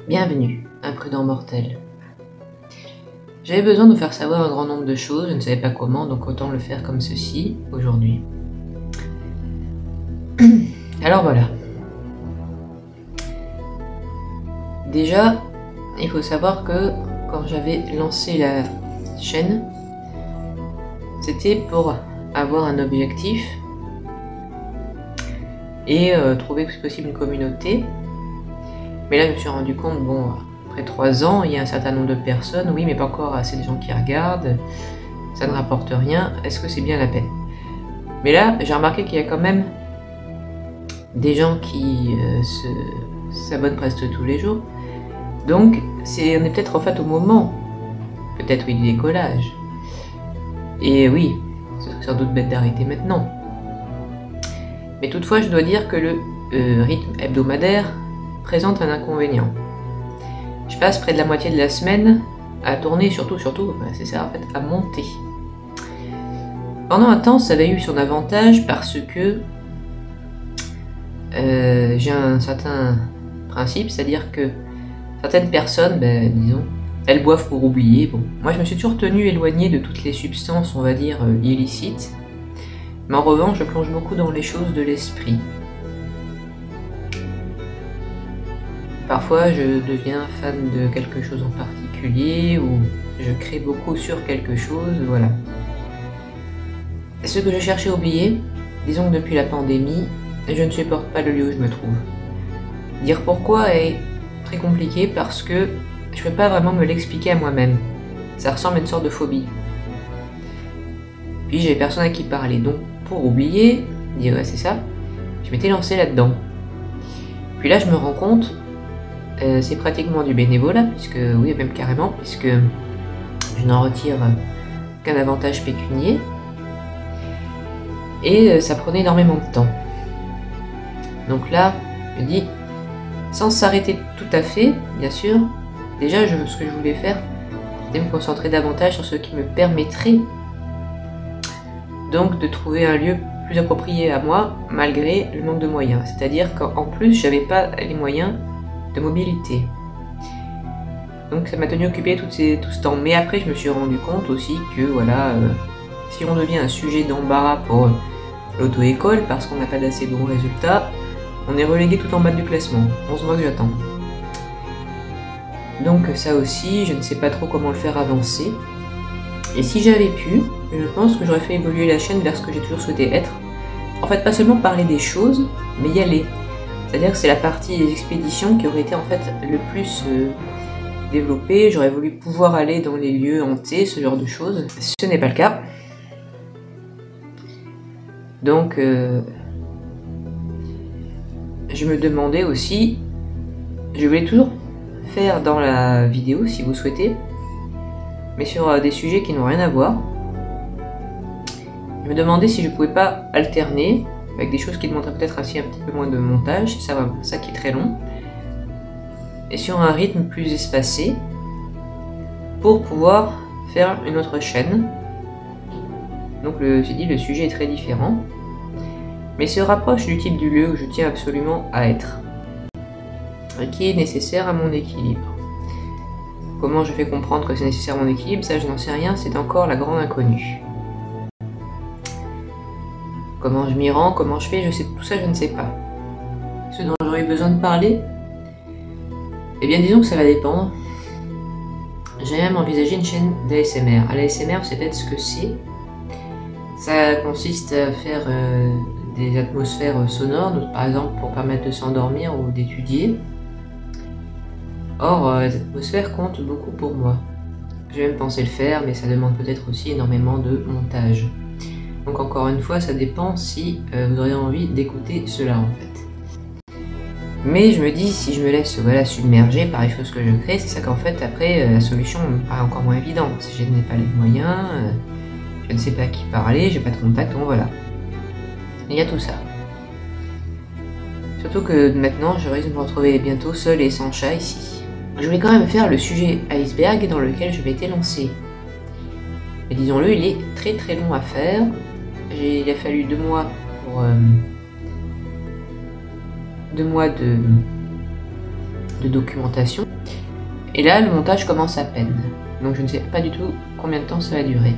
Bienvenue, imprudent mortel. J'avais besoin de vous faire savoir un grand nombre de choses, je ne savais pas comment, donc autant le faire comme ceci, aujourd'hui. Alors voilà. Déjà, il faut savoir que quand j'avais lancé la chaîne, c'était pour avoir un objectif et trouver si possible une communauté. Mais là, je me suis rendu compte, bon, après 3 ans, il y a un certain nombre de personnes, oui, mais pas encore assez de gens qui regardent, ça ne rapporte rien, est-ce que c'est bien la peine? Mais là, j'ai remarqué qu'il y a quand même des gens qui s'abonnent presque tous les jours, donc on est peut-être en fait au moment, peut-être oui, du décollage. Et oui, ce serait sans doute bête d'arrêter maintenant. Mais toutefois, je dois dire que le rythme hebdomadaire présente un inconvénient. Je passe près de la moitié de la semaine à tourner, surtout, c'est ça en fait, à monter. Pendant un temps, ça avait eu son avantage parce que j'ai un certain principe, c'est-à-dire que certaines personnes, disons, elles boivent pour oublier. Bon, moi je me suis toujours tenu éloigné de toutes les substances, on va dire, illicites, mais en revanche, je plonge beaucoup dans les choses de l'esprit. Parfois, je deviens fan de quelque chose en particulier, ou je crée beaucoup sur quelque chose, voilà. Ce que je cherchais à oublier, disons que depuis la pandémie, je ne supporte pas le lieu où je me trouve. Dire pourquoi est très compliqué parce que je ne peux pas vraiment me l'expliquer à moi-même. Ça ressemble à une sorte de phobie. Puis j'avais personne à qui parler, donc pour oublier, dire ouais, c'est ça, je m'étais lancé là-dedans. Puis là, je me rends compte, c'est pratiquement du bénévolat, puisque oui, même carrément, puisque je n'en retire qu'un avantage pécunier. Et ça prenait énormément de temps. Donc là, je me dis, sans s'arrêter tout à fait, bien sûr, déjà ce que je voulais faire, c'était me concentrer davantage sur ce qui me permettrait donc de trouver un lieu plus approprié à moi, malgré le manque de moyens. C'est-à-dire qu'en plus, j'avais pas les moyens de mobilité. Donc ça m'a tenu occupé tout ce temps. Mais après, je me suis rendu compte aussi que voilà, si on devient un sujet d'embarras pour l'auto-école parce qu'on n'a pas d'assez bons résultats, on est relégué tout en bas du classement. 11 mois que j'attends. Donc ça aussi, je ne sais pas trop comment le faire avancer. Et si j'avais pu, je pense que j'aurais fait évoluer la chaîne vers ce que j'ai toujours souhaité être. En fait, pas seulement parler des choses, mais y aller. C'est-à-dire que c'est la partie des expéditions qui aurait été en fait le plus développée. J'aurais voulu pouvoir aller dans les lieux hantés, ce genre de choses. Ce n'est pas le cas. Donc, je me demandais aussi, je voulais toujours faire dans la vidéo, si vous souhaitez, mais sur des sujets qui n'ont rien à voir. Je me demandais si je pouvais pas alterner avec des choses qui demanderaient peut-être aussi un petit peu moins de montage, ça qui est très long, et sur un rythme plus espacé, pour pouvoir faire une autre chaîne. Donc j'ai dit, le sujet est très différent, mais se rapproche du type du lieu où je tiens absolument à être, et qui est nécessaire à mon équilibre. Comment je fais comprendre que c'est nécessaire à mon équilibre, ça je n'en sais rien, c'est encore la grande inconnue. Comment je m'y rends, comment je fais, tout ça je ne sais pas. Ce dont j'aurais besoin de parler, eh bien disons que ça va dépendre. J'ai même envisagé une chaîne d'ASMR. À l'ASMR, vous savez peut-être ce que c'est. Ça consiste à faire des atmosphères sonores, donc, par exemple pour permettre de s'endormir ou d'étudier. Or, les atmosphères comptent beaucoup pour moi. J'ai même pensé le faire, mais ça demande peut-être aussi énormément de montage. Donc encore une fois, ça dépend si vous auriez envie d'écouter cela en fait. Mais je me dis, si je me laisse submerger par les choses que je crée, c'est ça qu'en fait après la solution me paraît encore moins évidente. Je n'ai pas les moyens, je ne sais pas à qui parler, j'ai pas de contact, donc voilà. Il y a tout ça. Surtout que maintenant, je risque de me retrouver bientôt seul et sans chat ici. Je voulais quand même faire le sujet iceberg dans lequel je m'étais lancé. Mais disons-le, il est très très long à faire. Il a fallu 2 mois pour 2 mois de documentation. Et là, le montage commence à peine. Donc je ne sais pas du tout combien de temps ça va durer.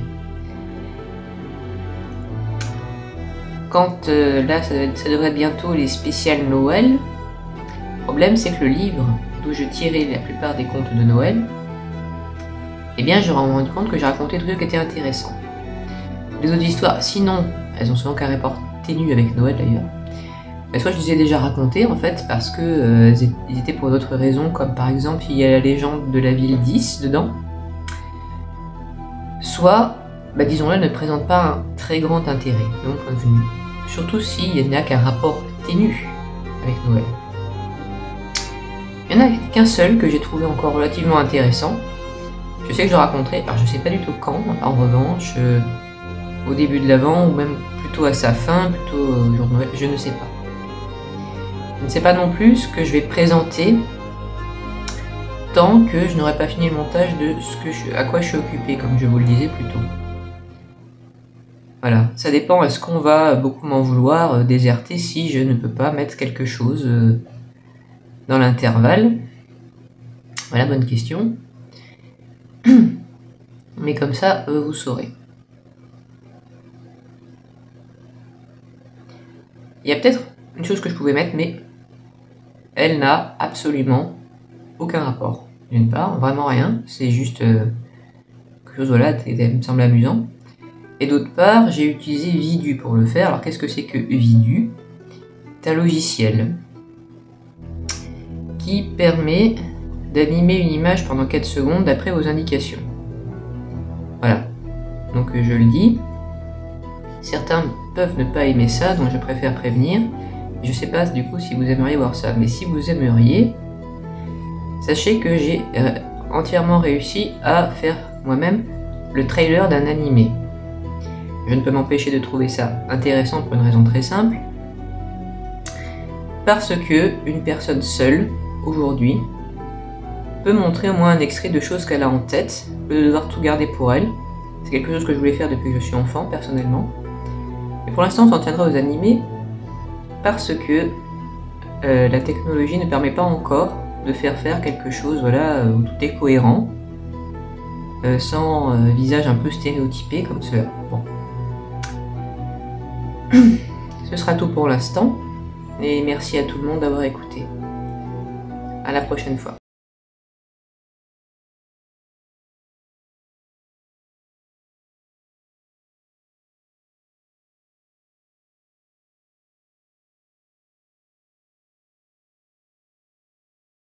Quand là, ça devrait être bientôt les spéciales Noël. Le problème, c'est que le livre d'où je tirais la plupart des contes de Noël, eh bien, je me rends rendu compte que j'ai raconté des trucs qui étaient intéressants. Les autres histoires, sinon, elles ont souvent qu'un rapport ténu avec Noël d'ailleurs. Mais soit je les ai déjà racontées en fait parce que ils étaient pour d'autres raisons, comme par exemple il y a la légende de la ville 10 dedans. Soit, disons-le, ne présente pas un très grand intérêt de mon point de vue. Surtout s'il n'y a qu'un rapport ténu avec Noël. Il n'y en a qu'un seul que j'ai trouvé encore relativement intéressant. Je sais que je le raconterai, alors je sais pas du tout quand, en revanche, au début de l'Avent ou même plutôt à sa fin, plutôt au jour de Noël, je ne sais pas. Je ne sais pas non plus ce que je vais présenter tant que je n'aurai pas fini le montage de à quoi je suis occupé, comme je vous le disais plus tôt. Voilà, ça dépend, est-ce qu'on va beaucoup m'en vouloir déserter si je ne peux pas mettre quelque chose dans l'intervalle? Voilà, bonne question. Mais comme ça, vous saurez. Il y a peut-être une chose que je pouvais mettre, mais elle n'a absolument aucun rapport. D'une part, vraiment rien, c'est juste quelque chose voilà, qui me semble amusant. Et d'autre part, j'ai utilisé Vidu pour le faire. Alors qu'est-ce que c'est que Vidu? C'est un logiciel qui permet d'animer une image pendant 4 secondes d'après vos indications. Voilà, donc je le dis. Certains peuvent ne pas aimer ça, donc je préfère prévenir. Je sais pas du coup si vous aimeriez voir ça, mais si vous aimeriez, sachez que j'ai entièrement réussi à faire moi-même le trailer d'un animé. Je ne peux m'empêcher de trouver ça intéressant pour une raison très simple. Parce que une personne seule, aujourd'hui, peut montrer au moins un extrait de choses qu'elle a en tête, au lieu de devoir tout garder pour elle. C'est quelque chose que je voulais faire depuis que je suis enfant, personnellement. Mais pour l'instant, on s'en tiendra aux animés parce que la technologie ne permet pas encore de faire quelque chose voilà, où tout est cohérent, sans visage un peu stéréotypé comme cela. Bon. Ce sera tout pour l'instant, et merci à tout le monde d'avoir écouté. À la prochaine fois.